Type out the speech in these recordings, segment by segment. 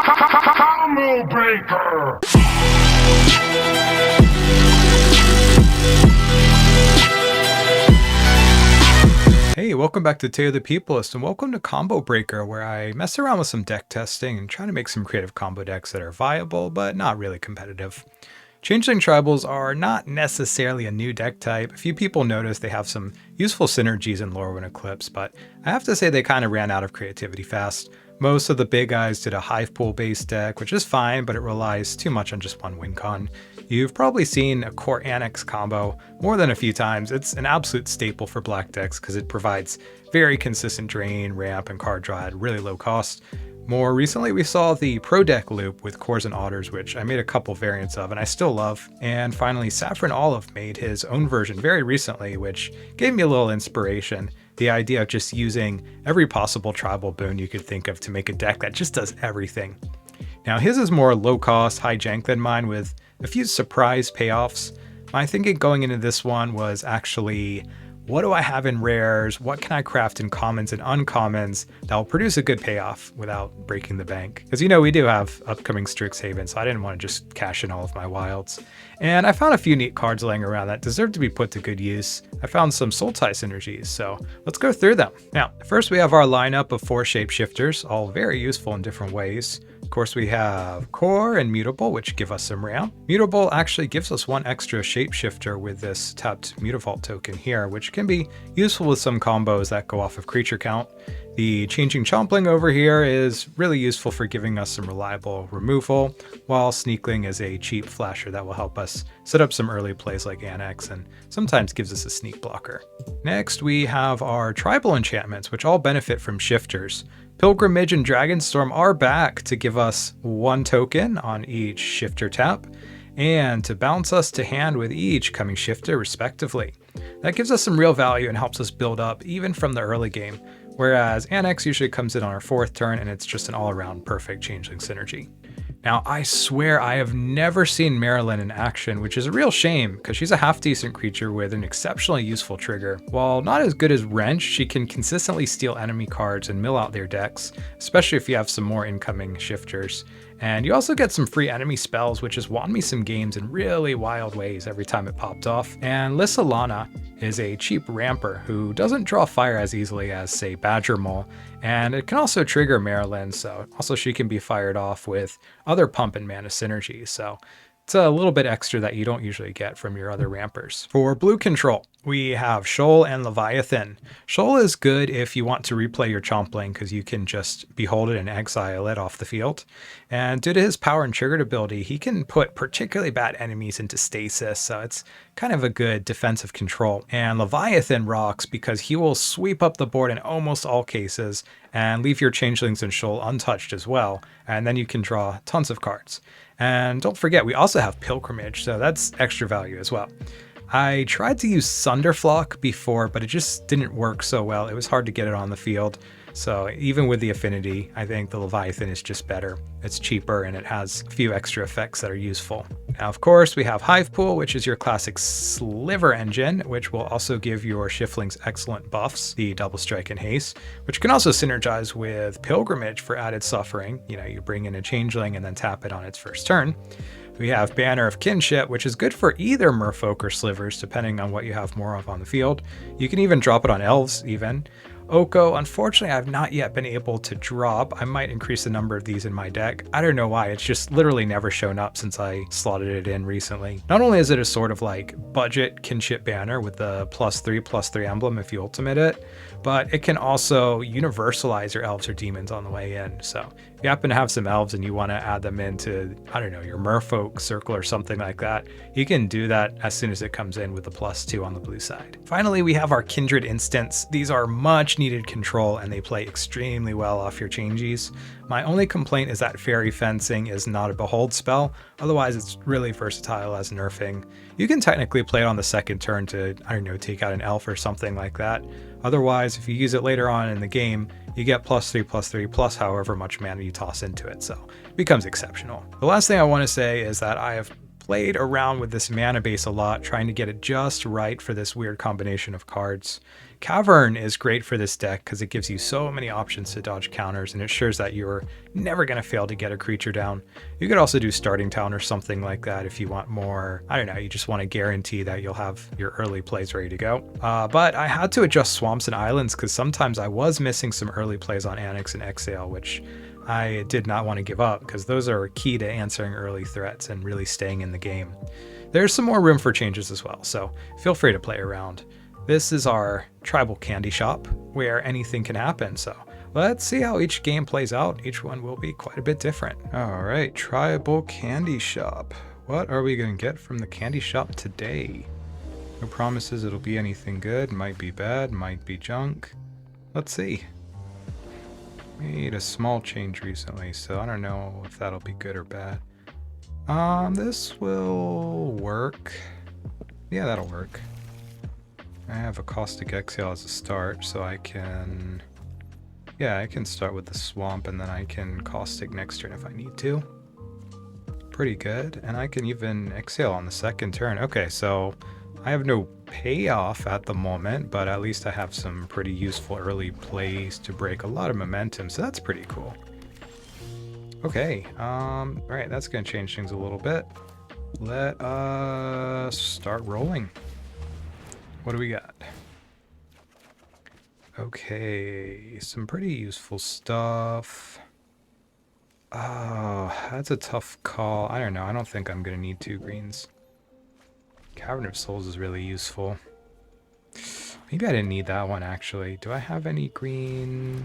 Combo Breaker! Hey, welcome back to Tale of the Peopleist, and welcome to Combo Breaker, where I mess around with some deck testing and try to make some creative combo decks that are viable, but not really competitive. Changeling Tribals are not necessarily a new deck type. A few people noticed they have some useful synergies in Lorwyn Eclipse, but I have to say they kind of ran out of creativity fast. Most of the big guys did a hive pool based deck, which is fine, but it relies too much on just one win con. You've probably seen a core annex combo more than a few times. It's an absolute staple for black decks because it provides very consistent drain, ramp, and card draw at really low cost. More recently, we saw the Pro Deck loop with Cores and Otters, which I made a couple variants of and I still love. And finally, Saffron Olive made his own version very recently, which gave me a little inspiration. The idea of just using every possible tribal boon you could think of to make a deck that just does everything. Now his is more low cost, high jank than mine with a few surprise payoffs. My thinking going into this one was actually, what do I have in rares? What can I craft in commons and uncommons that will produce a good payoff without breaking the bank? Because we do have upcoming Strixhaven, so I didn't want to just cash in all of my wilds. And I found a few neat cards laying around that deserve to be put to good use. I found some sultai synergies, so let's go through them. Now, first we have our lineup of 4 shapeshifters, all very useful in different ways. Of course, we have Core and Mutable, which give us some ramp. Mutable actually gives us 1 extra shapeshifter with this tapped Mutavault token here, which can be useful with some combos that go off of creature count. The Changing Chompling over here is really useful for giving us some reliable removal, while Sneakling is a cheap flasher that will help us set up some early plays like Annex and sometimes gives us a sneak blocker. Next, we have our tribal enchantments, which all benefit from shifters. Pilgrimage and Dragonstorm are back to give us 1 token on each shifter tap, and to bounce us to hand with each coming shifter respectively. That gives us some real value and helps us build up even from the early game, whereas Annex usually comes in on our 4th turn and it's just an all-around perfect Changeling synergy. Now, I swear I have never seen Maralen in action, which is a real shame because she's a half-decent creature with an exceptionally useful trigger. While not as good as Wrench, she can consistently steal enemy cards and mill out their decks, especially if you have some more incoming shifters. And you also get some free enemy spells, which has won me some games in really wild ways every time it popped off. And Lissalana is a cheap ramper who doesn't draw fire as easily as, say, Badger Mole, and it can also trigger Maralen, so also she can be fired off with other pump and mana synergies, so it's a little bit extra that you don't usually get from your other rampers. For blue control, we have Shoal and Leviathan. Shoal is good if you want to replay your Chompling because you can just behold it and exile it off the field. And due to his power and triggered ability, he can put particularly bad enemies into stasis, so it's kind of a good defensive control. And Leviathan rocks because he will sweep up the board in almost all cases and leave your Changelings and Shoal untouched as well, and then you can draw tons of cards. And don't forget, we also have Pilgrimage, so that's extra value as well. I tried to use Sunderflock before, but it just didn't work so well. It was hard to get it on the field. So even with the affinity, I think the Leviathan is just better. It's cheaper and it has a few extra effects that are useful. Now, of course, we have Hive Pool, which is your classic sliver engine, which will also give your Shiftlings excellent buffs, the Double Strike and Haste, which can also synergize with Pilgrimage for added suffering. You bring in a Changeling and then tap it on its first turn. We have Banner of Kinship, which is good for either Merfolk or Slivers, depending on what you have more of on the field. You can even drop it on Elves, even. Oko, unfortunately, I've not yet been able to drop. I might increase the number of these in my deck. I don't know why, it's just literally never shown up since I slotted it in recently. Not only is it a sort of like budget kinship banner with the +3/+3 emblem if you ultimate it, but it can also universalize your elves or demons on the way in. So if you happen to have some elves and you want to add them into, I don't know, your Merfolk circle or something like that, you can do that as soon as it comes in with the +2 on the blue side. Finally, we have our Kindred instants. These are much needed control and they play extremely well off your changes. My only complaint is that Fairy Fencing is not a behold spell, otherwise it's really versatile as nerfing. You can technically play it on the second turn to, I don't know, take out an elf or something like that. Otherwise, if you use it later on in the game, you get +3/+3 plus however much mana you toss into it, so it becomes exceptional. The last thing I want to say is that I have played around with this mana base a lot, trying to get it just right for this weird combination of cards. Cavern is great for this deck because it gives you so many options to dodge counters, and it ensures that you're never going to fail to get a creature down. You could also do Starting Town or something like that if you want more, I don't know, you just want to guarantee that you'll have your early plays ready to go. But I had to adjust Swamps and Islands because sometimes I was missing some early plays on Annex and Exhale, which I did not want to give up because those are key to answering early threats and really staying in the game. There's some more room for changes as well, so feel free to play around. This is our tribal candy shop where anything can happen, so let's see how each game plays out. Each one will be quite a bit different. All right, tribal candy shop. What are we going to get from the candy shop today? No promises it'll be anything good. Might be bad, might be junk. Let's see. Made a small change recently, so I don't know if that'll be good or bad. This will work. Yeah, that'll work. I have a Caustic Exhale as a start, so I can... Yeah, I can start with the Swamp, and then I can Caustic next turn if I need to. Pretty good. And I can even Exhale on the second turn. Okay, so I have no payoff at the moment, but at least I have some pretty useful early plays to break a lot of momentum, so that's pretty cool. Okay, alright, that's going to change things a little bit. Let us start rolling. What do we got? Okay, some pretty useful stuff. Oh, that's a tough call. I don't know. I don't think I'm going to need 2 greens. Cavern of Souls is really useful. Maybe I didn't need that one, actually. Do I have any green?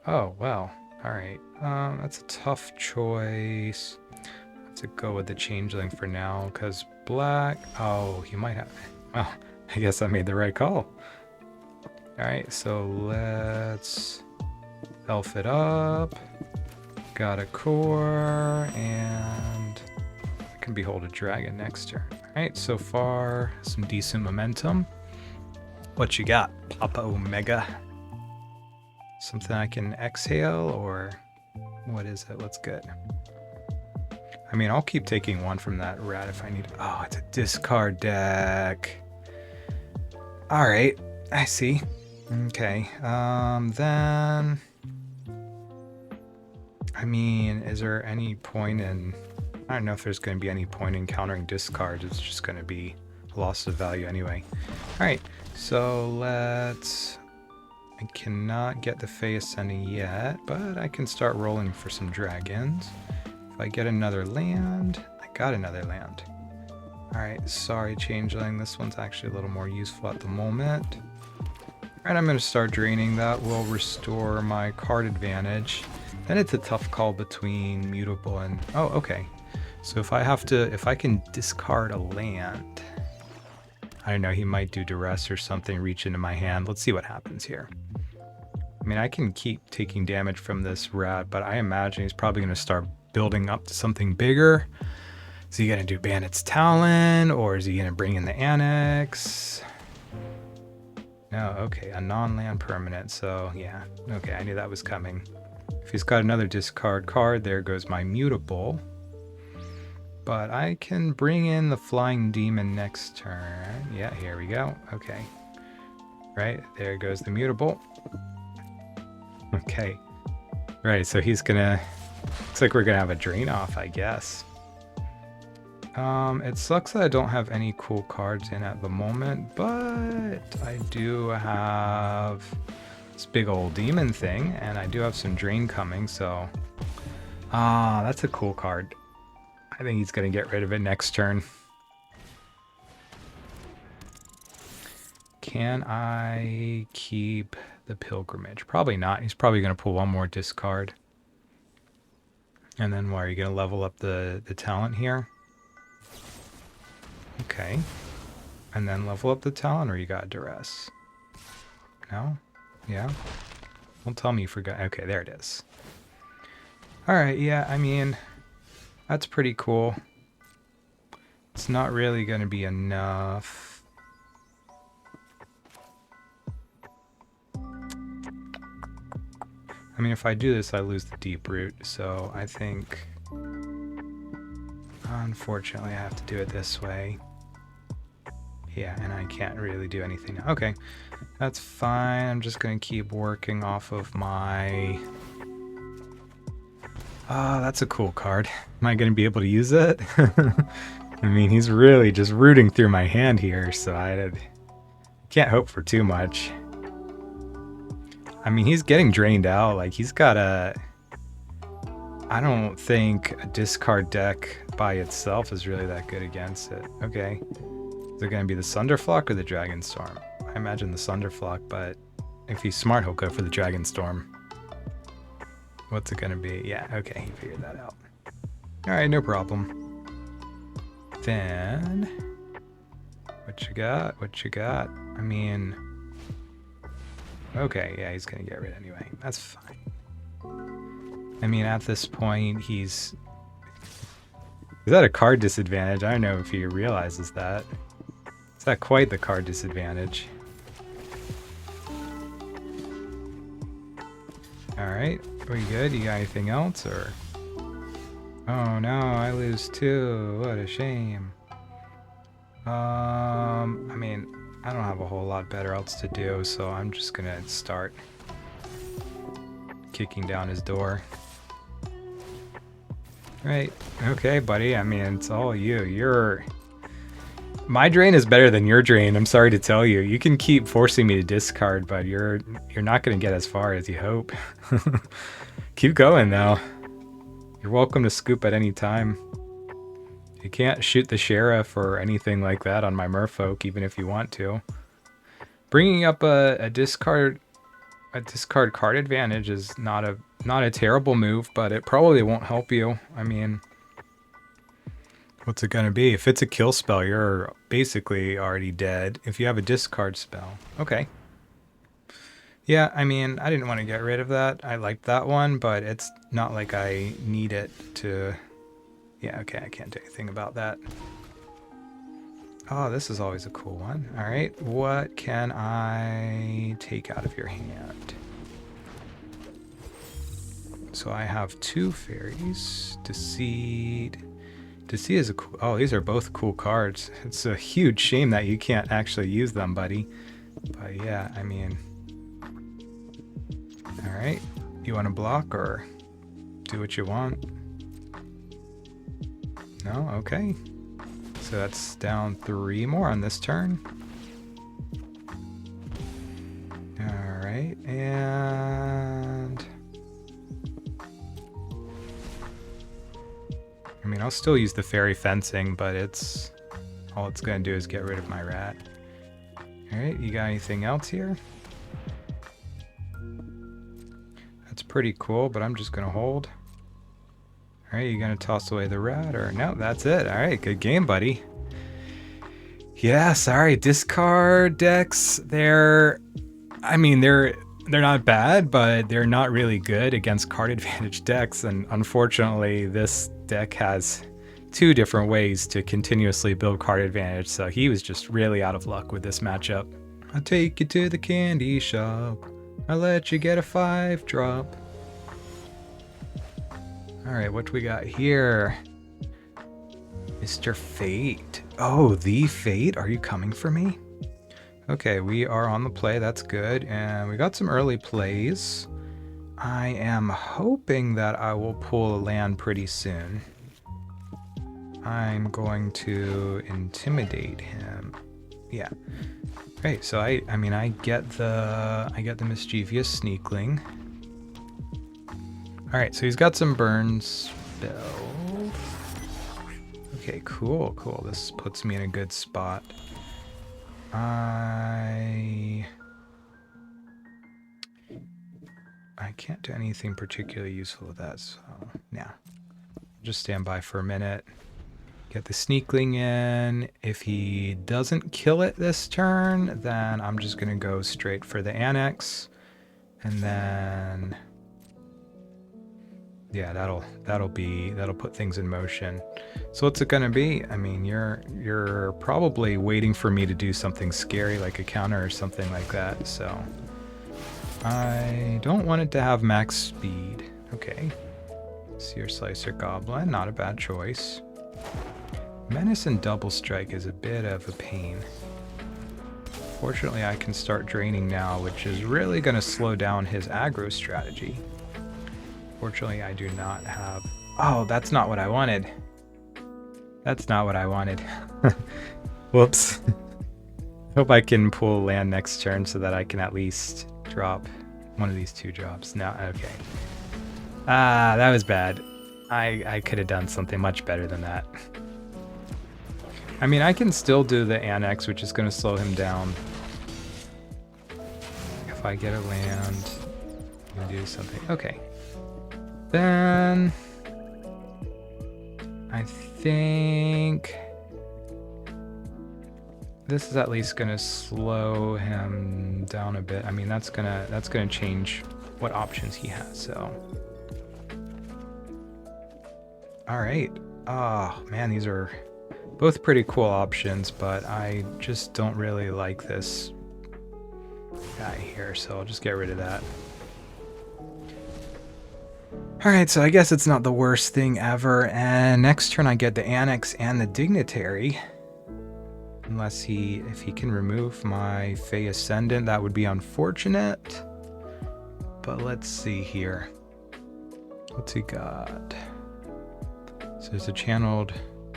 Oh, well. Alright. That's a tough choice. I have to go with the Changeling for now, because black... Oh, he might have... Well, I guess I made the right call. Alright, so let's elf it up. Got a core, and I can behold a dragon next turn. Alright, so far, some decent momentum. What you got, Papa Omega? Something I can exhale, or what is it? What's good? I mean, I'll keep taking one from that rat if I need... Oh, it's a discard deck. Alright, I see. Okay, then... I mean, is there any point in... I don't know if there's going to be any point in countering discards. It's just going to be a loss of value anyway. Alright, so let's... I cannot get the Fae Ascendant yet, but I can start rolling for some dragons. If I get another land... I got another land. Alright, sorry Changeling, this one's actually a little more useful at the moment. Alright, I'm going to start draining. That will restore my card advantage. Then it's a tough call between Mutable and... Oh, okay. So if I can discard a land... I don't know, he might do Duress or something, reach into my hand. Let's see what happens here. I mean, I can keep taking damage from this rat, but I imagine he's probably going to start building up to something bigger. Is he going to do Bandit's Talon, or is he going to bring in the Annex? No, okay, a non-land permanent, so yeah. Okay, I knew that was coming. If he's got another discard card, there goes my Mutable. But I can bring in the Flying Demon next turn. Yeah, here we go. Okay. Right, there goes the Mutable. Okay. Right, so he's gonna... Looks like we're gonna have a drain off, I guess. It sucks that I don't have any cool cards in at the moment, but I do have this big old demon thing, and I do have some drain coming, so... that's a cool card. I think he's going to get rid of it next turn. Can I keep the Pilgrimage? Probably not. He's probably going to pull one more discard. And then why are you going to level up the talent here? Okay. And then level up the talent, or you got Duress? No? Yeah? Don't tell me you forgot. Okay, there it is. Alright, yeah, I mean... That's pretty cool. It's not really going to be enough. I mean, if I do this, I lose the deep root, so I think... Unfortunately, I have to do it this way. Yeah, and I can't really do anything now. Okay, that's fine. I'm just going to keep working off of my... Oh, that's a cool card. Am I going to be able to use it? I mean, he's really just rooting through my hand here, so I can't hope for too much. I mean, he's getting drained out. Like, he's got a... I don't think a discard deck by itself is really that good against it. Okay. Is it going to be the Sunderflock or the Dragonstorm? I imagine the Sunderflock, but if he's smart, he'll go for the Dragonstorm. What's it going to be? Yeah, okay, he figured that out. Alright, no problem. Then... What you got? What you got? I mean... Okay, yeah, he's going to get rid anyway. That's fine. I mean, at this point, he's at a card disadvantage. I don't know if he realizes that. It's not quite the card disadvantage. Alright, are we good? You got anything else, or... Oh no, I lose too. What a shame. I mean, I don't have a whole lot better else to do, so I'm just gonna start kicking down his door. Right. Okay, buddy. I mean, it's all you. My drain is better than your drain. I'm sorry to tell you. You can keep forcing me to discard, but you're not going to get as far as you hope. Keep going, though. You're welcome to scoop at any time. You can't shoot the sheriff or anything like that on my merfolk, even if you want to. Bringing up a discard card advantage is not a terrible move, but it probably won't help you. I mean, what's it gonna be? If it's a kill spell, you're basically already dead. If you have a discard spell, okay. Yeah, I mean, I didn't want to get rid of that. I liked that one, but it's not like I need it to... Yeah, okay, I can't do anything about that. Oh, this is always a cool one. All right, what can I take out of your hand? So I have 2 fairies. Deceit. Deceit is a cool... Oh, these are both cool cards. It's a huge shame that you can't actually use them, buddy. But yeah, I mean... Alright. You want to block or do what you want? No? Okay. So that's down 3 more on this turn. Alright, and... I mean, I'll still use the fairy fencing, but it's... all it's going to do is get rid of my rat. Alright, you got anything else here? That's pretty cool, but I'm just going to hold. Alright, you going to toss away the rat, or... No, that's it. Alright, good game, buddy. Yeah, sorry, discard decks, they're... I mean, they're not bad, but they're not really good against card advantage decks, and unfortunately, this deck has 2 different ways to continuously build card advantage, so he was just really out of luck with this matchup. I'll take you to the candy shop. I'll let you get a 5-drop. Alright, what do we got here? Mr. Fate. Oh, the Fate? Are you coming for me? Okay, we are on the play. That's good. And we got some early plays. I am hoping that I will pull a land pretty soon. I'm going to intimidate him. Yeah. Okay, so I mean I get the Mischievous Sneakling. Alright, so he's got some burn spells. Okay, cool. This puts me in a good spot. I can't do anything particularly useful with that, so yeah. Just stand by for a minute. Get the Sneakling in. If he doesn't kill it this turn, then I'm just gonna go straight for the Annex. And then yeah, that'll put things in motion. So what's it gonna be? I mean, you're probably waiting for me to do something scary like a counter or something like that. So I don't want it to have max speed. Okay. Seer Slicer Goblin, not a bad choice. Menace and Double Strike is a bit of a pain. Fortunately, I can start draining now, which is really going to slow down his aggro strategy. Fortunately, I do not have... Oh, that's not what I wanted. That's not what I wanted. Whoops. Hope I can pull land next turn so that I can at least drop one of these 2 drops. No, okay. Ah, that was bad. I could have done something much better than that. I mean, I can still do the Annex, which is going to slow him down. If I get a land, I can do something. Okay. Then I think this is at least going to slow him down a bit. I mean, that's gonna change what options he has. So, all right. Oh man, these are both pretty cool options, but I just don't really like this guy here, so I'll just get rid of that. Alright, so I guess it's not the worst thing ever, and next turn I get the Annex and the Dignitary. Unless if he can remove my Fae Ascendant, that would be unfortunate. But let's see here. What's he got? So there's a Channeled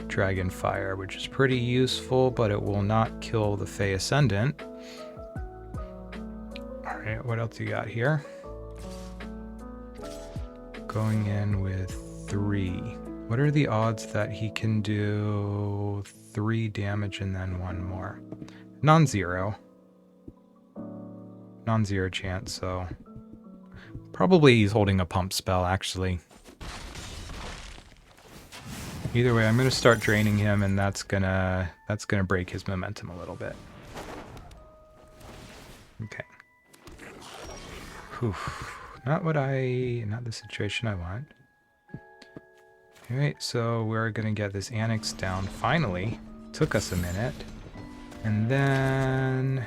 Dragonfire, which is pretty useful, but it will not kill the Fae Ascendant. Alright, what else you got here? Going in with 3. What are the odds that he can do 3 damage and then 1 more? Non-zero. Non-zero chance, so... Probably he's holding a pump spell, actually. Either way, I'm going to start draining him, and that's gonna break his momentum a little bit. Okay. Whew. Not the situation I want. Alright, so we're gonna get this Annex down finally. Took us a minute. And then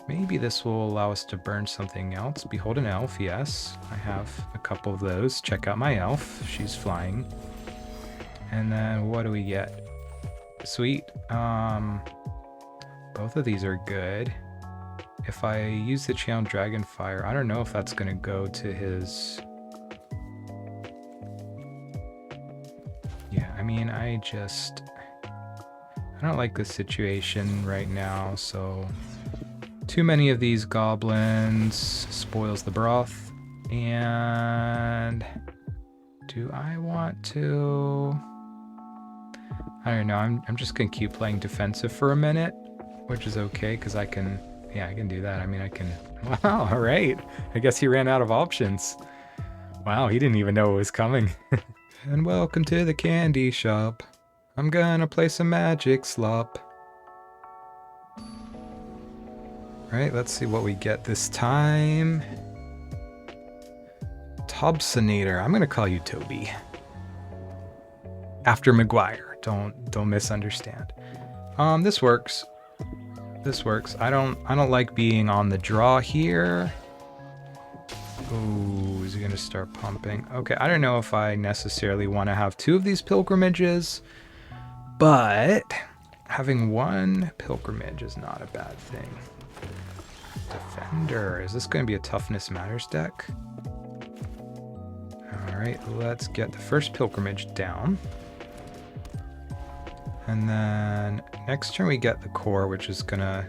maybe this will allow us to burn something else. Behold an elf, yes. I have a couple of those. Check out my elf. She's flying. And then what do we get? Sweet. Both of these are good. If I use the Channeled Dragonfire, I don't know if that's going to go to his... Yeah, I mean, I don't like this situation right now, so... Too many of these goblins spoils the broth. And... Do I want to... I don't know, I'm just going to keep playing defensive for a minute, which is okay, because I can do that. I mean, I can... Wow, all right. I guess he ran out of options. Wow, he didn't even know it was coming. And welcome to the candy shop. I'm gonna play some magic slop. Right, let's see what we get this time. Tobsonator. I'm gonna call you Toby. After McGuire. Don't misunderstand. This works. This works. I don't like being on the draw here. Ooh, is he gonna start pumping? Okay, I don't know if I necessarily want to have 2 of these pilgrimages, but having 1 pilgrimage is not a bad thing. Defender. Is this going to be a Toughness Matters deck? Alright, let's get the first pilgrimage down. And then next turn we get the core, which is it's gonna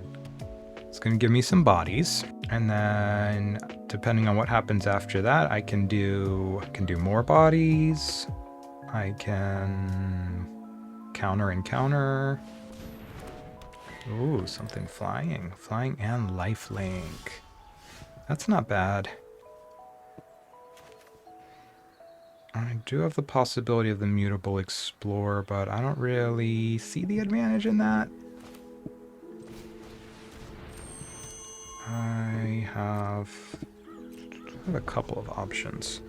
give me some bodies. And then depending on what happens after that, I can do more bodies. I can counter and counter. Ooh, something flying. Flying and lifelink. That's not bad. I do have the possibility of the Mutable Explorer, but I don't really see the advantage in that. I have a couple of options.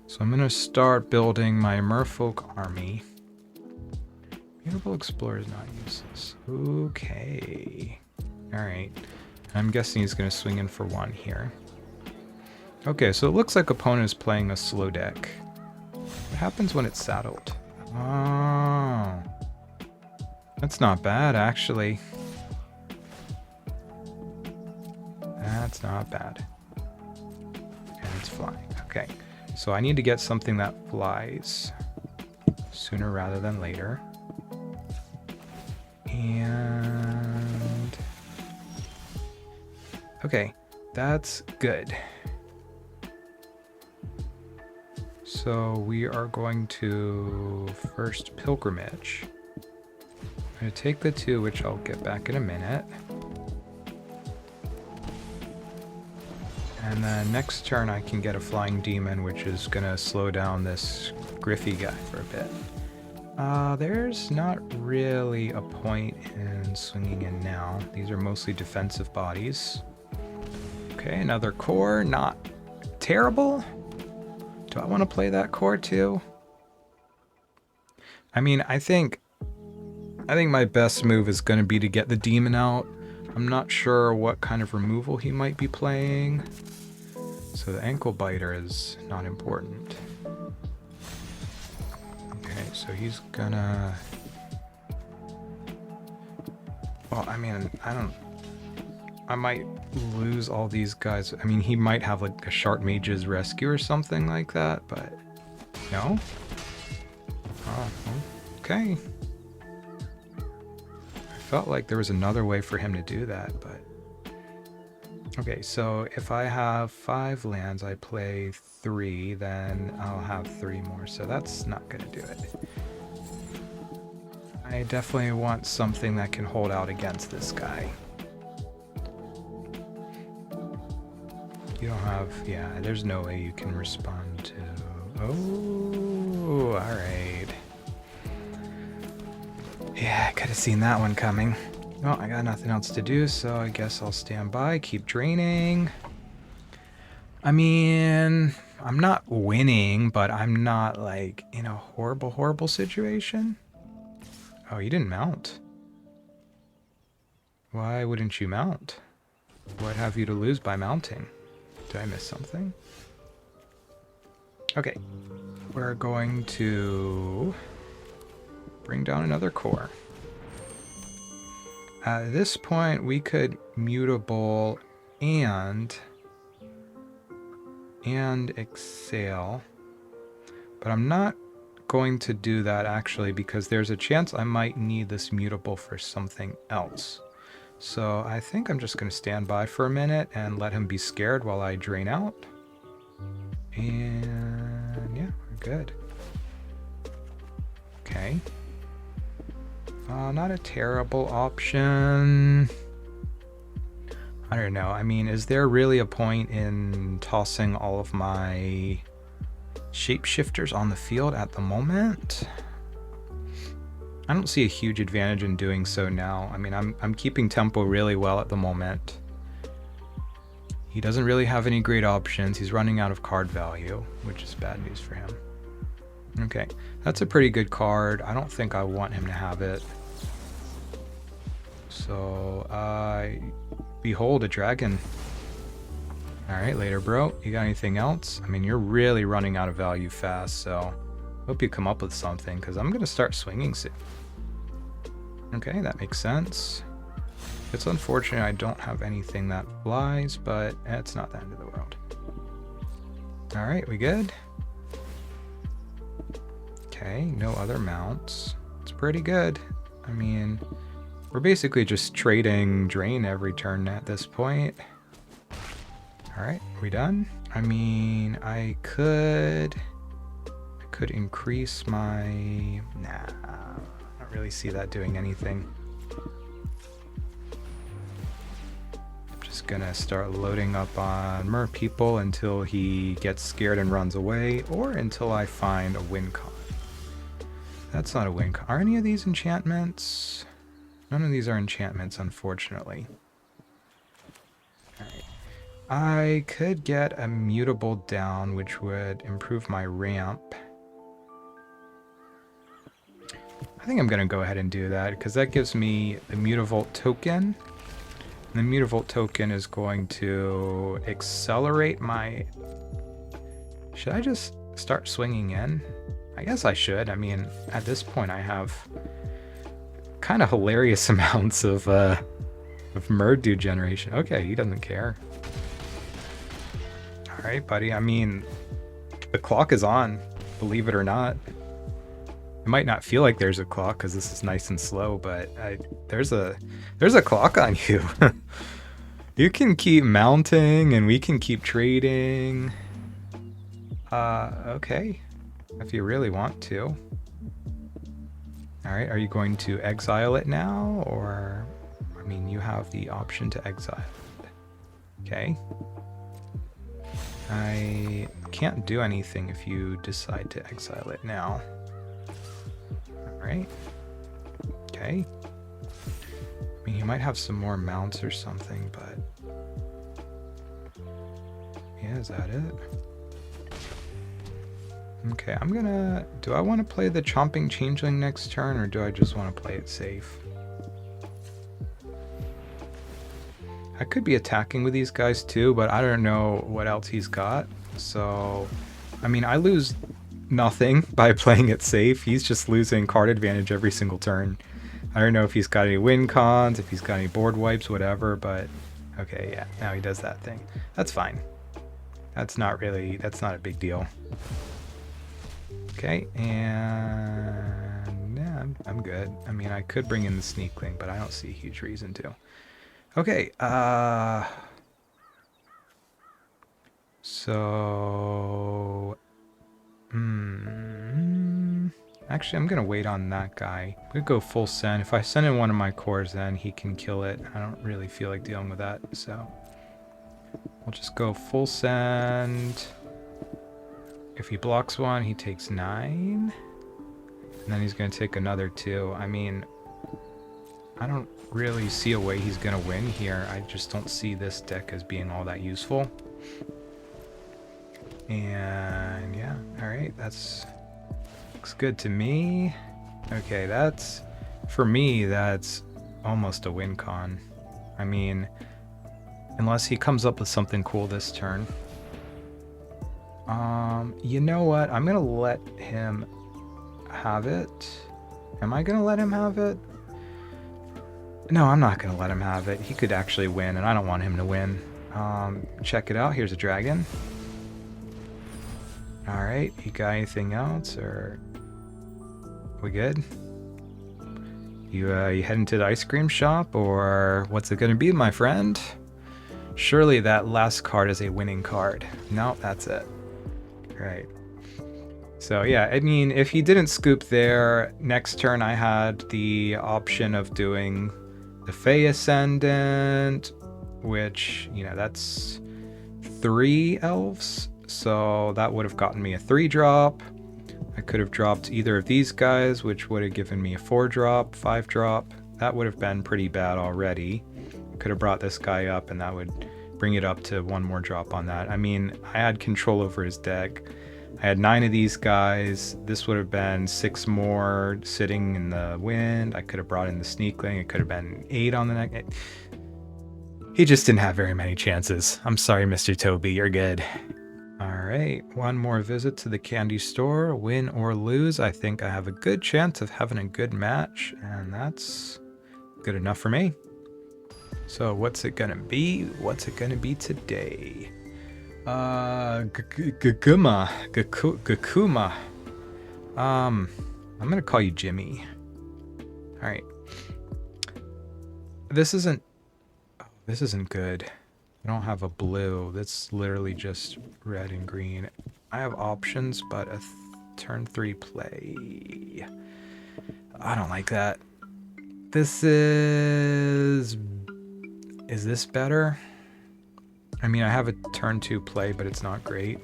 So I'm going to start building my Merfolk army. Mutable Explorer is not useless. Okay. Alright. I'm guessing he's going to swing in for 1 here. Okay, so it looks like opponent is playing a slow deck. What happens when it's saddled? Oh. That's not bad, actually. That's not bad. And it's flying. Okay, so I need to get something that flies sooner rather than later. And okay, that's good. So we are going to first pilgrimage. I'm going to take the 2, which I'll get back in a minute. And then next turn I can get a flying demon, which is going to slow down this Griffy guy for a bit. There's not really a point in swinging in now. These are mostly defensive bodies. Okay, another core, not terrible. Do I want to play that core too? I mean, I think my best move is going to be to get the demon out. I'm not sure what kind of removal he might be playing. So the ankle biter is not important. Okay, so he's gonna... Well, I mean, I might lose all these guys. I mean, he might have like a Sharp Mage's Rescue or something like that, but... No? Oh, okay. I felt like there was another way for him to do that, but... Okay, so if I have 5 lands, I play 3, then I'll have 3 more, so that's not gonna do it. I definitely want something that can hold out against this guy. You don't have... yeah, there's no way you can respond to... Oh, alright. Yeah, I could have seen that one coming. Well, I got nothing else to do, so I guess I'll stand by, keep draining. I mean, I'm not winning, but I'm not, like, in a horrible, horrible situation. Oh, you didn't mount. Why wouldn't you mount? What have you to lose by mounting? Did I miss something? Okay. We're going to bring down another core. At this point, we could mutable and exhale, but I'm not going to do that actually because there's a chance I might need this mutable for something else. So I think I'm just going to stand by for a minute and let him be scared while I drain out. And yeah, we're good. Okay. Not a terrible option. I don't know. I mean, is there really a point in tossing all of my shapeshifters on the field at the moment? I don't see a huge advantage in doing so now. I mean, I'm keeping tempo really well at the moment. He doesn't really have any great options. He's running out of card value, which is bad news for him. Okay, that's a pretty good card. I don't think I want him to have it. So, behold a dragon. Alright, later, bro. You got anything else? I mean, you're really running out of value fast, so hope you come up with something, because I'm going to start swinging soon. Okay, that makes sense. It's unfortunate I don't have anything that flies, but it's not the end of the world. Alright, we good? Okay, no other mounts. It's pretty good. I mean, we're basically just trading drain every turn at this point. Alright, we done? I mean, I could increase my... Nah, I don't really see that doing anything. I'm just gonna start loading up on mer people until he gets scared and runs away, or until I find a win con. That's not a win con. Are any of these enchantments? None of these are enchantments, unfortunately. Alright. I could get a mutable down, which would improve my ramp. I think I'm going to go ahead and do that, because that gives me the Mutavolt token. And the Mutavolt token is going to accelerate my... Should I just start swinging in? I guess I should. I mean, at this point I have kind of hilarious amounts of Murdu generation. Okay, he doesn't care. All right, buddy. I mean, the clock is on, believe it or not. It might not feel like there's a clock because this is nice and slow, but there's a clock on you. You can keep mounting and we can keep trading. Okay. If you really want to. Alright, are you going to exile it now? Or, I mean, you have the option to exile it. Okay. I can't do anything if you decide to exile it now. Alright. Okay. I mean, you might have some more mounts or something, but... yeah, is that it? Okay, I'm gonna... do I want to play the Chomping Changeling next turn, or do I just want to play it safe? I could be attacking with these guys too, but I don't know what else he's got. So, I mean, I lose nothing by playing it safe. He's just losing card advantage every single turn. I don't know if he's got any win cons, if he's got any board wipes, whatever, but okay, yeah, now he does that thing. That's fine. That's not a big deal. Okay, and yeah, I'm good. I mean, I could bring in the Sneakling, but I don't see a huge reason to. Okay, so, actually, I'm gonna wait on that guy. We go full send. If I send in one of my cores, then he can kill it. I don't really feel like dealing with that, so we'll just go full send. If he blocks one, he takes 9, and then he's gonna take another 2. I mean, I don't really see a way he's gonna win here. I just don't see this deck as being all that useful. And yeah, all right, looks good to me. Okay, that's, for me, that's almost a win con. I mean, unless he comes up with something cool this turn. You know what? I'm gonna let him have it. Am I gonna let him have it? No, I'm not gonna let him have it. He could actually win, and I don't want him to win. Check it out. Here's a dragon. All right, you got anything else, or we good? You heading to the ice cream shop, or what's it gonna be, my friend? Surely that last card is a winning card. No, that's it. Right. So yeah, I mean, if he didn't scoop there, next turn I had the option of doing the Fae Ascendant, which, you know, that's 3 elves. So that would have gotten me a 3-drop. I could have dropped either of these guys, which would have given me a 4-drop, 5-drop. That would have been pretty bad already. Could have brought this guy up, and that would bring it up to 1 more drop on that. I mean, I had control over his deck. I had 9 of these guys. This would have been 6 more sitting in the wind. I could have brought in the Sneakling. It could have been 8 on the neck. He just didn't have very many chances. I'm sorry, Mr. Toby. You're good. All right, 1 more visit to the candy store. Win or lose, I think I have a good chance of having a good match, and that's good enough for me. So what's it gonna be? What's it gonna be today? Gakuma. I'm gonna call you Jimmy. All right. This isn't good. I don't have a blue. That's literally just red and green. I have options, but a turn 3 play. I don't like that. This is this better? I mean, I have a turn 2 play, but it's not great.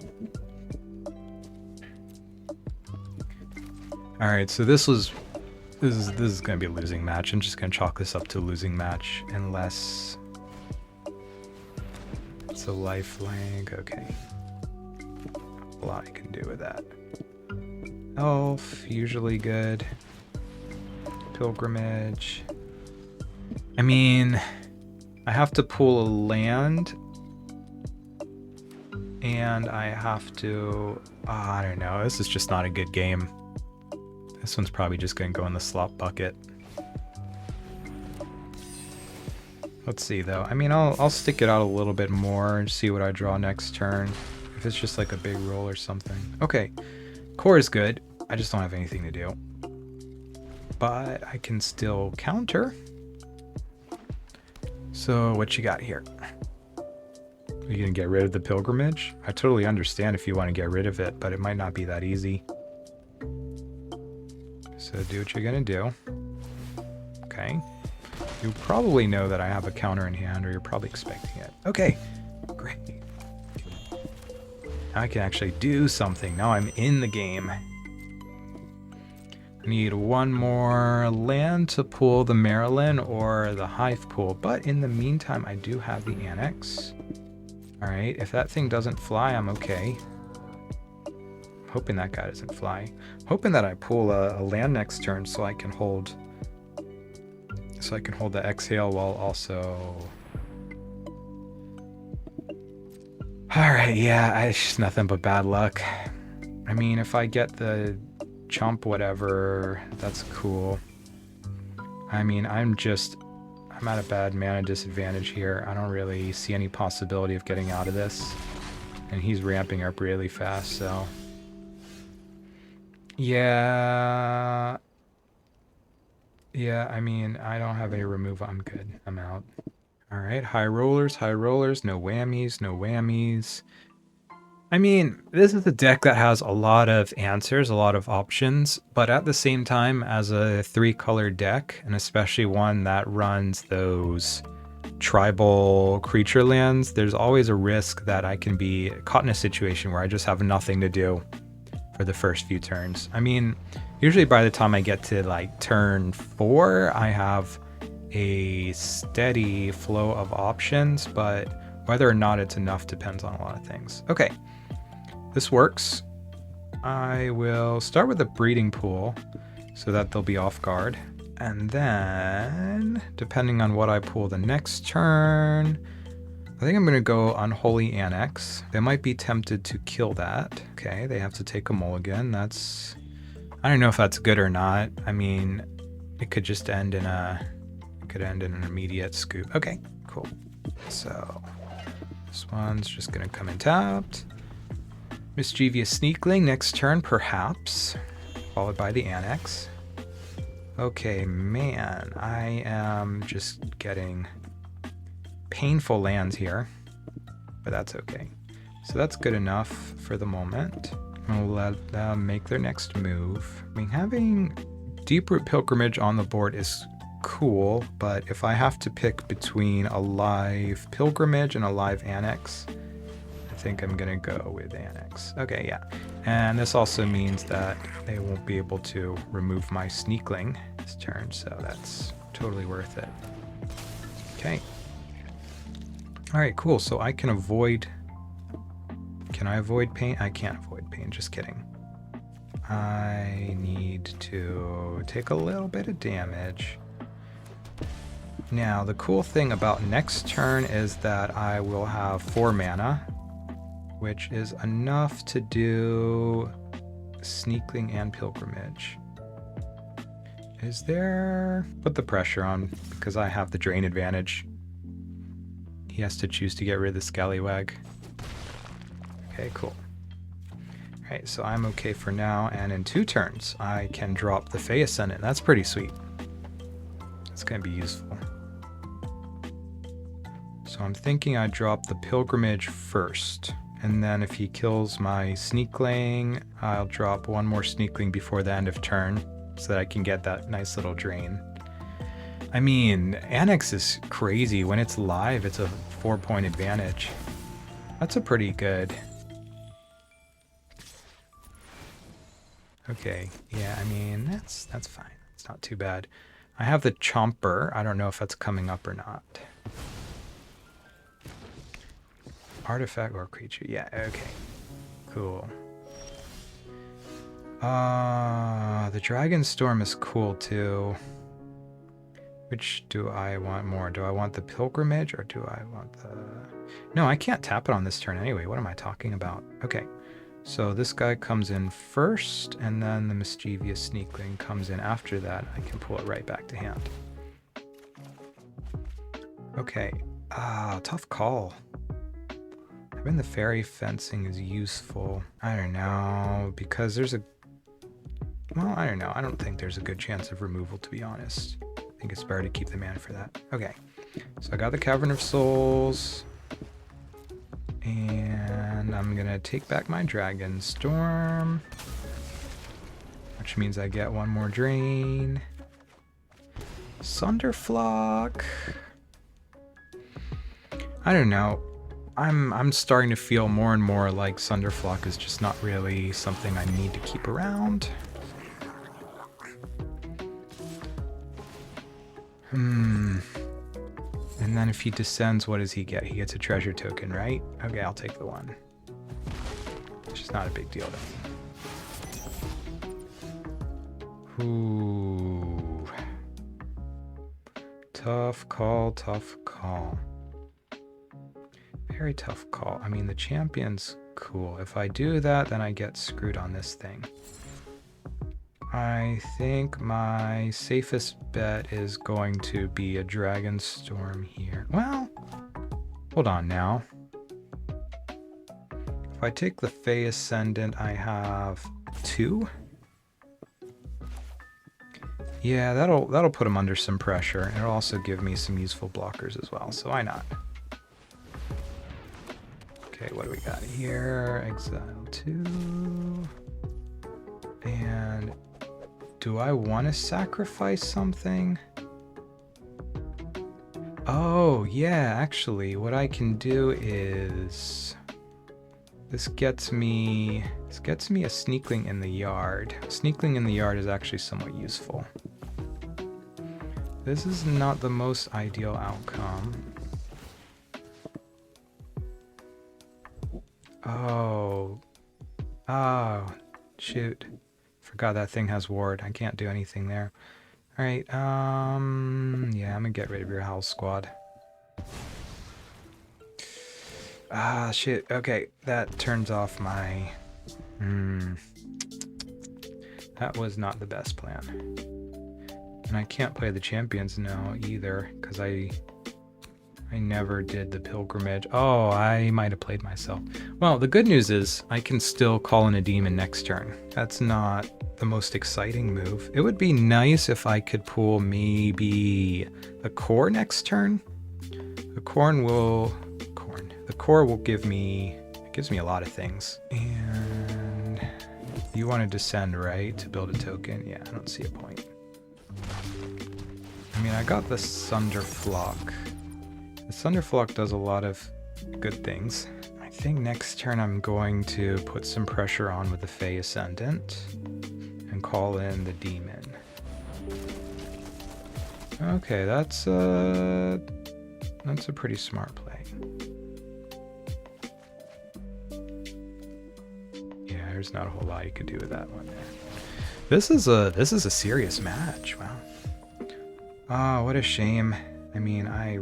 All right, so this is going to be a losing match. I'm just going to chalk this up to a losing match unless it's a lifelink. Okay. A lot I can do with that. Elf, usually good. Pilgrimage. I mean, I have to pull a land, and I have to, I don't know, this is just not a good game. This one's probably just going to go in the slop bucket. Let's see though. I mean, I'll stick it out a little bit more and see what I draw next turn. If it's just like a big roll or something. Okay, core is good. I just don't have anything to do. But I can still counter. So what you got here? Are you gonna get rid of the pilgrimage? I totally understand if you want to get rid of it, but it might not be that easy. So do what you're gonna do. Okay. You probably know that I have a counter in hand, or you're probably expecting it. Okay, great. Now I can actually do something. Now I'm in the game. I need one more land to pull the Maralen or the Hive pool, but in the meantime, I do have the Annex. All right, if that thing doesn't fly, I'm okay. I'm hoping that guy doesn't fly. I'm hoping that I pull a land next turn so I can hold the exhale while also... Alright, yeah, it's just nothing but bad luck. I mean, if I get the chomp whatever, that's cool. I mean, I'm at a bad mana disadvantage here. I don't really see any possibility of getting out of this. And he's ramping up really fast, so... Yeah... Yeah, I mean, I don't have any removal. I'm good. I'm out. All right, high rollers, no whammies, no whammies. I mean, this is a deck that has a lot of answers, a lot of options, but at the same time, as a 3-color deck, and especially one that runs those tribal creature lands, there's always a risk that I can be caught in a situation where I just have nothing to do for the first few turns. I mean, usually by the time I get to like turn 4, I have a steady flow of options, but whether or not it's enough depends on a lot of things. Okay, this works. I will start with a breeding pool so that they'll be off guard. And then, depending on what I pull the next turn, I think I'm going to go Unholy Annex. They might be tempted to kill that. Okay, they have to take a mulligan. That's... I don't know if that's good or not. I mean, it could just end in a... It could end in an immediate scoop. Okay, cool. So, this one's just going to come in tapped. Mischievous Sneakling next turn, perhaps. Followed by the Annex. Okay, man, I am just getting painful lands here, but that's okay. So that's good enough for the moment. I'll let them make their next move. I mean, having Deeproot Pilgrimage on the board is cool, but if I have to pick between a live Pilgrimage and a live Annex, I think I'm gonna go with Annex. Okay, yeah. And this also means that they won't be able to remove my Sneakling this turn, so that's totally worth it. Okay. Alright, cool. So I can avoid... Can I avoid pain? I can't avoid pain, just kidding. I need to take a little bit of damage. Now, the cool thing about next turn is that I will have 4 mana, which is enough to do Sneakling and Pilgrimage. Is there... Put the pressure on, because I have the drain advantage. He has to choose to get rid of the Scallywag. Okay, cool. Alright, so I'm okay for now, and in 2 turns, I can drop the Fae Ascendant. That's pretty sweet. It's going to be useful. So I'm thinking I drop the Pilgrimage first, and then if he kills my Sneakling, I'll drop 1 more Sneakling before the end of turn, so that I can get that nice little drain. I mean, Annex is crazy. When it's live, it's a 4-point advantage. That's a pretty good... Okay, yeah, I mean, that's fine. It's not too bad. I have the Chomper. I don't know if that's coming up or not. Artifact or creature. Yeah, okay. Cool. The Dragonstorm is cool too. Which do I want more? Do I want the Pilgrimage or do I want the... No, I can't tap it on this turn anyway. What am I talking about? Okay. So this guy comes in first, and then the Mischievous Sneakling comes in after that. I can pull it right back to hand. Okay. Tough call. I mean, the fairy fencing is useful. I don't know, because there's a... Well, I don't know. I don't think there's a good chance of removal, to be honest. I think it's better to keep the mana for that. Okay. So I got the Cavern of Souls. And I'm going to take back my Dragonstorm. Which means I get one more drain. Sunderflock. I don't know. I'm starting to feel more and more like Sunderflock is just not really something I need to keep around. And then if he descends, what does he get? He gets a treasure token, right? Okay, I'll take the one. It's just not a big deal to me. Ooh. Tough call, tough call. Very tough call. I mean, the champion's cool. If I do that, then I get screwed on this thing. I think my safest bet is going to be a Dragonstorm here. Well, hold on now. If I take the Fae Ascendant, I have 2. Yeah, that'll put him under some pressure. It'll also give me some useful blockers as well, so why not? Okay, what do we got here? Exile 2. And do I want to sacrifice something? Oh, yeah, actually, what I can do is... This gets me a Sneakling in the yard. Sneakling in the yard is actually somewhat useful. This is not the most ideal outcome. Oh. Oh, shoot. Forgot that thing has ward. I can't do anything there. Alright, yeah, I'm gonna get rid of your Howl Squad. Ah, shit. Okay, that turns off my... That was not the best plan. And I can't play the champions now either, because I never did the pilgrimage. Oh, I might have played myself. Well, the good news is I can still call in a demon next turn. That's not the most exciting move. It would be nice if I could pull maybe a core next turn. The core will give me, it gives me a lot of things. And you want to descend, right? To build a token? Yeah, I don't see a point. I mean, I got the Sunderflock. The Sunderflock does a lot of good things. I think next turn I'm going to put some pressure on with the Fae Ascendant and call in the demon. Okay, that's a pretty smart play. Yeah, there's not a whole lot you could do with that one there. This is a serious match. Wow. Oh, what a shame. I mean, I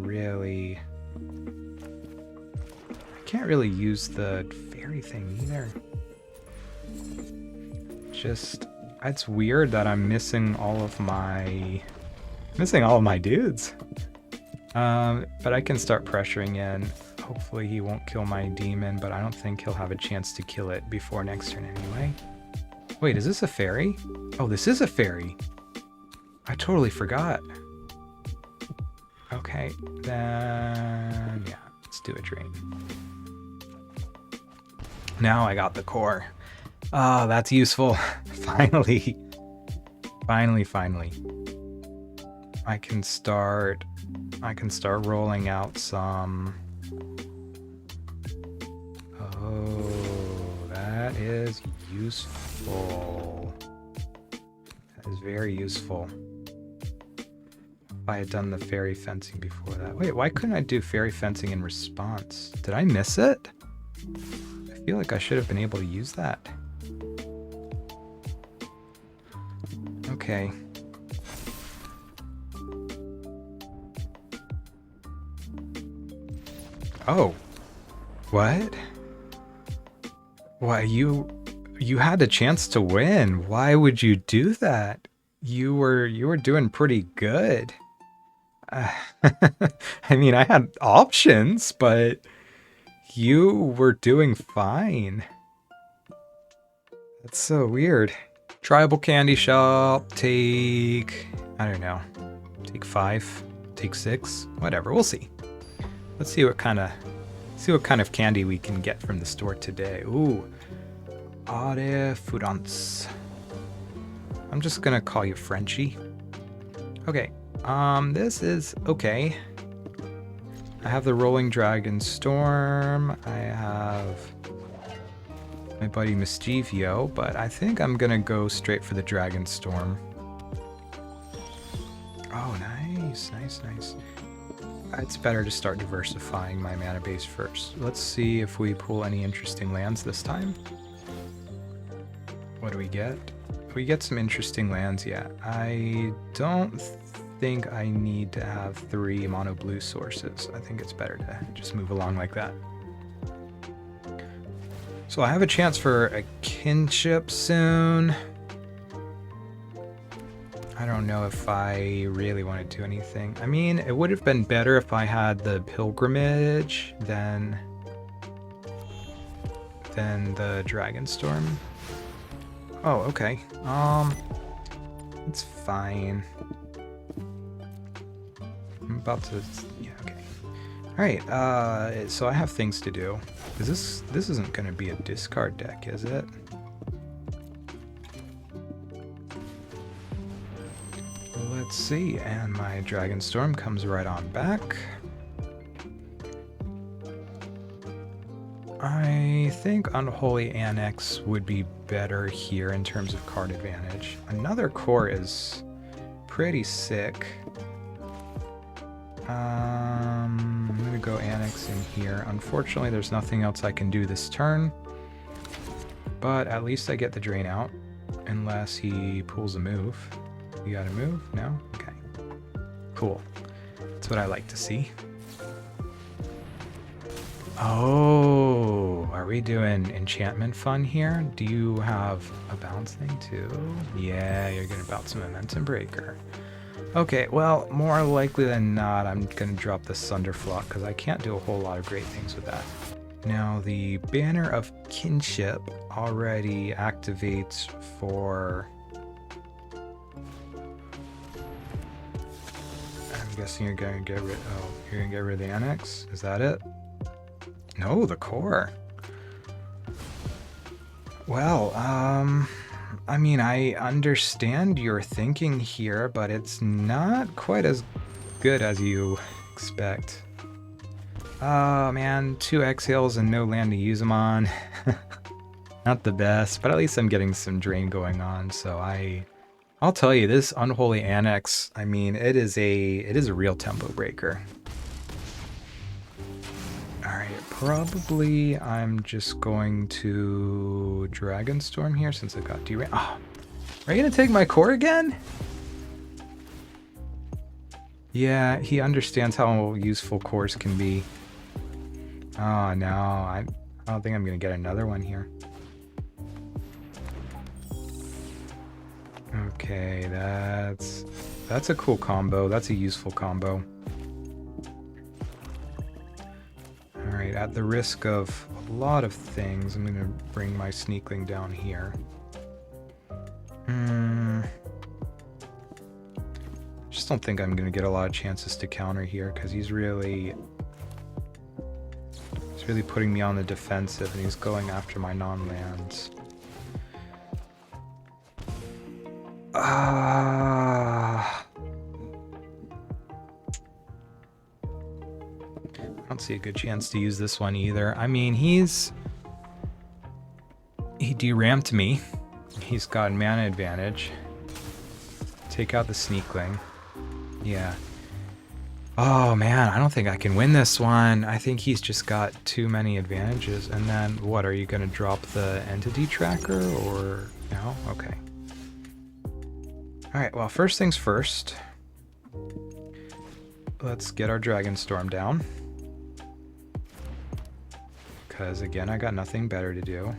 can't really use the fairy thing either. Just, it's weird that I'm missing all of my dudes. But I can start pressuring in. Hopefully he won't kill my demon, but I don't think he'll have a chance to kill it before next turn anyway. Wait, is this a fairy? Oh, this is a fairy. I totally forgot. Okay, then yeah, let's do a drain. Now I got the core. Oh, that's useful. Finally. Finally. I can start rolling out some. Oh, that is useful. That is very useful. If I had done the fairy fencing before that. Wait, why couldn't I do fairy fencing in response? Did I miss it? I feel like I should have been able to use that. Okay. Oh. What? Why, you had a chance to win. Why would you do that? You were doing pretty good. I mean, I had options, but you were doing fine. That's so weird. Tribal candy shop, take, I don't know, take 5, take 6, whatever, we'll see. Let's see what kind of candy we can get from the store today. Ooh, Ade Fudance. I'm just gonna call you Frenchie. Okay, this is okay. I have the Roiling Dragonstorm. I have my buddy Mischievous, but I think I'm gonna go straight for the Dragonstorm. Oh, nice, nice, nice. It's better to start diversifying my mana base first. Let's see if we pull any interesting lands this time. What do we get? We get some interesting lands, yeah. I don't think I need to have 3 mono blue sources. I think it's better to just move along like that. So I have a chance for a kinship soon. I don't know if I really want to do anything. I mean, it would have been better if I had the pilgrimage than the Dragonstorm. Oh, okay. It's fine. I'm about to, yeah, okay. Alright, so I have things to do. This isn't gonna be a discard deck, is it? Let's see, and my Dragonstorm comes right on back. I think Unholy Annex would be better here in terms of card advantage. Another core is pretty sick. I'm gonna go Annex in here. Unfortunately, there's nothing else I can do this turn, but at least I get the drain out, unless he pulls a move. You got a move? No? Okay. Cool. That's what I like to see. Oh, are we doing enchantment fun here? Do you have a bounce thing too? Yeah, you're gonna bounce a momentum breaker. Okay, well, more likely than not, I'm gonna drop the Sunderflock because I can't do a whole lot of great things with that. Now, the Banner of Kinship already activates for... I'm guessing you're gonna get rid. Oh, you're gonna get rid of the Annex. Is that it? No, the core. Well, I mean, I understand your thinking here, but it's not quite as good as you expect. Oh man, 2 exhales and no land to use them on. Not the best, but at least I'm getting some drain going on, so I'll tell you, this Unholy Annex, I mean, it is a real tempo breaker. Alright, probably I'm just going to Dragonstorm here since I got derailed. Oh, are you gonna take my core again? Yeah, he understands how useful cores can be. Oh no, I don't think I'm gonna get another one here. Okay, that's a cool combo. That's a useful combo. Alright, at the risk of a lot of things, I'm gonna bring my Sneakling down here. Just don't think I'm gonna get a lot of chances to counter here because he's really putting me on the defensive and he's going after my non-lands. I don't see a good chance to use this one either. I mean, he deramped me. He's got mana advantage. Take out the Sneakling. Yeah. Oh man, I don't think I can win this one. I think he's just got too many advantages. And then, what, are you gonna drop the entity tracker or no? Okay. Alright, well, first things first. Let's get our Dragonstorm down. Because, again, I got nothing better to do.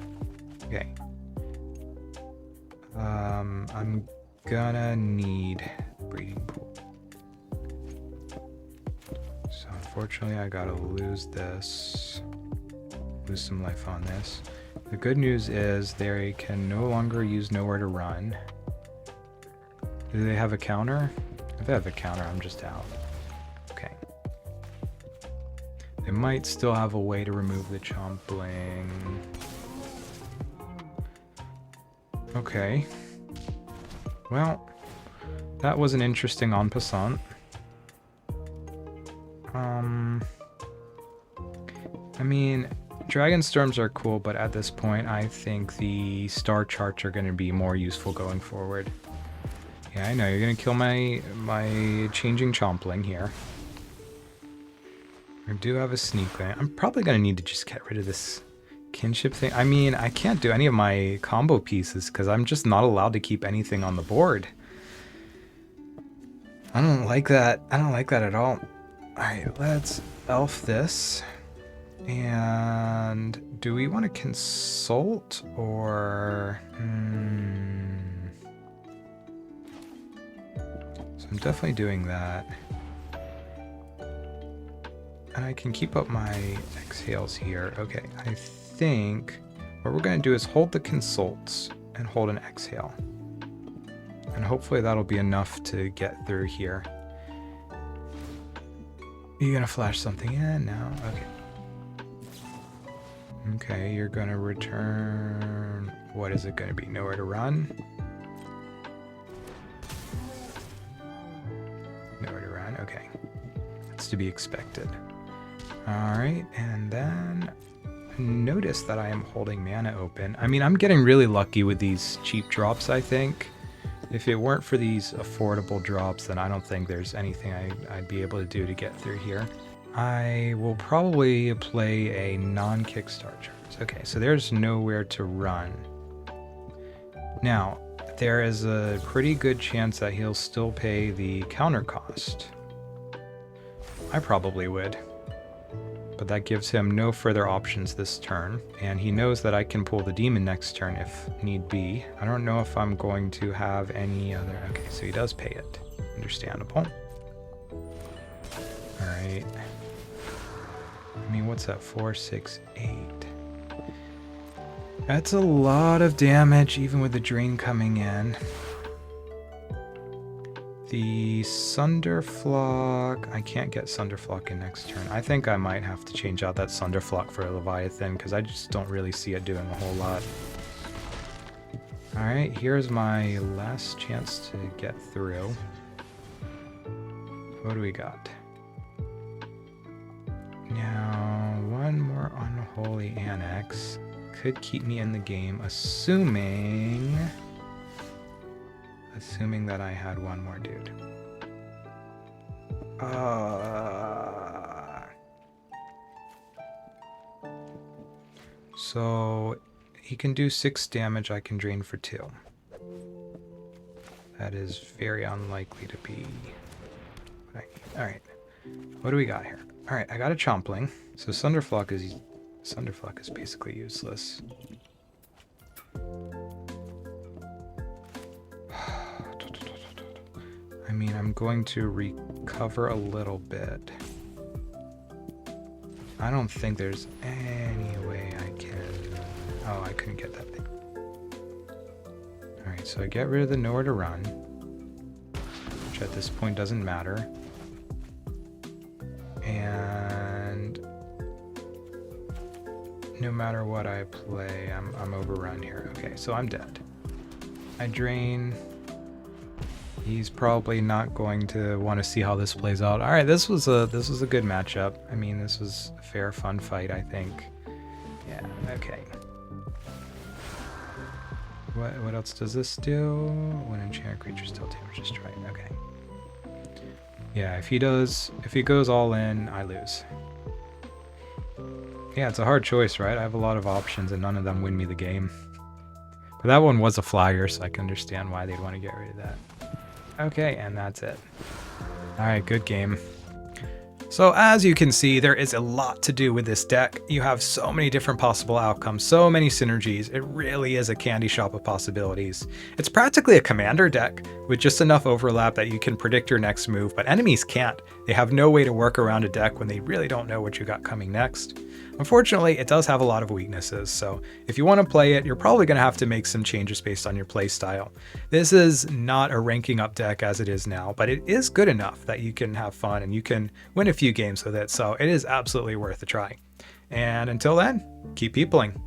Okay. I'm gonna need Breeding Pool. Unfortunately, I gotta lose this. Lose some life on this. The good news is they can no longer use Nowhere to Run. Do they have a counter? If they have a counter, I'm just out. Okay. They might still have a way to remove the Chompling. Okay. Well, that was an interesting en passant. I mean, Dragonstorms are cool, but at this point, I think the star charts are going to be more useful going forward. Yeah, I know, you're going to kill my changing Chompling here. I do have a Sneakling. I'm probably going to need to just get rid of this kinship thing. I mean, I can't do any of my combo pieces because I'm just not allowed to keep anything on the board. I don't like that. I don't like that at all. Alright, let's elf this. And do we want to consult or... So I'm definitely doing that. And I can keep up my exhales here. Okay, I think what we're going to do is hold the consults and hold an exhale. And hopefully that'll be enough to get through here. You gonna flash something in? No? Okay. Okay, you're gonna return... What is it gonna be? Nowhere to Run? Nowhere to Run, okay. That's to be expected. Alright, and then... Notice that I am holding mana open. I mean, I'm getting really lucky with these cheap drops, I think. If it weren't for these affordable drops, then I don't think there's anything I'd be able to do to get through here. I will probably play a non-kickstart charge. Okay, so there's Nowhere to Run. Now, there is a pretty good chance that he'll still pay the counter cost. I probably would. But that gives him no further options this turn, and he knows that I can pull the demon next turn if need be. I don't know if I'm going to have any other... Okay, so he does pay it. Understandable. Alright. I mean, what's that? 4, 6, 8. That's a lot of damage, even with the drain coming in. The Sunderflock, I can't get Sunderflock in next turn. I think I might have to change out that Sunderflock for a Leviathan because I just don't really see it doing a whole lot. Alright, here's my last chance to get through. What do we got? Now, one more Unholy Annex could keep me in the game, assuming that I had one more dude. So he can do 6 damage, I can drain for 2. That is very unlikely to be what I need. Alright, what do we got here? Alright, I got a Chompling. So Sunderflock is basically useless. I mean, I'm going to recover a little bit. I don't think there's any way I can... Oh, I couldn't get that thing. Alright, so I get rid of the Nowhere to Run, which at this point doesn't matter. And no matter what I play, I'm overrun here. Okay, so I'm dead. I drain... He's probably not going to want to see how this plays out. All right, this was a good matchup. I mean, this was a fair, fun fight, I think. Yeah. Okay. What else does this do? When enchanted creatures still damage destroyed. Okay. Yeah. If he goes all in, I lose. Yeah, it's a hard choice, right? I have a lot of options, and none of them win me the game. But that one was a flyer, so I can understand why they'd want to get rid of that. Okay, and that's it. Alright, good game. So as you can see, there is a lot to do with this deck. You have so many different possible outcomes, so many synergies. It really is a candy shop of possibilities. It's practically a commander deck, with just enough overlap that you can predict your next move, but enemies can't. They have no way to work around a deck when they really don't know what you got coming next. Unfortunately, it does have a lot of weaknesses, so if you want to play it, you're probably going to have to make some changes based on your playstyle. This is not a ranking up deck as it is now, but it is good enough that you can have fun and you can win a few games with it, so it is absolutely worth a try. And until then, keep peopling.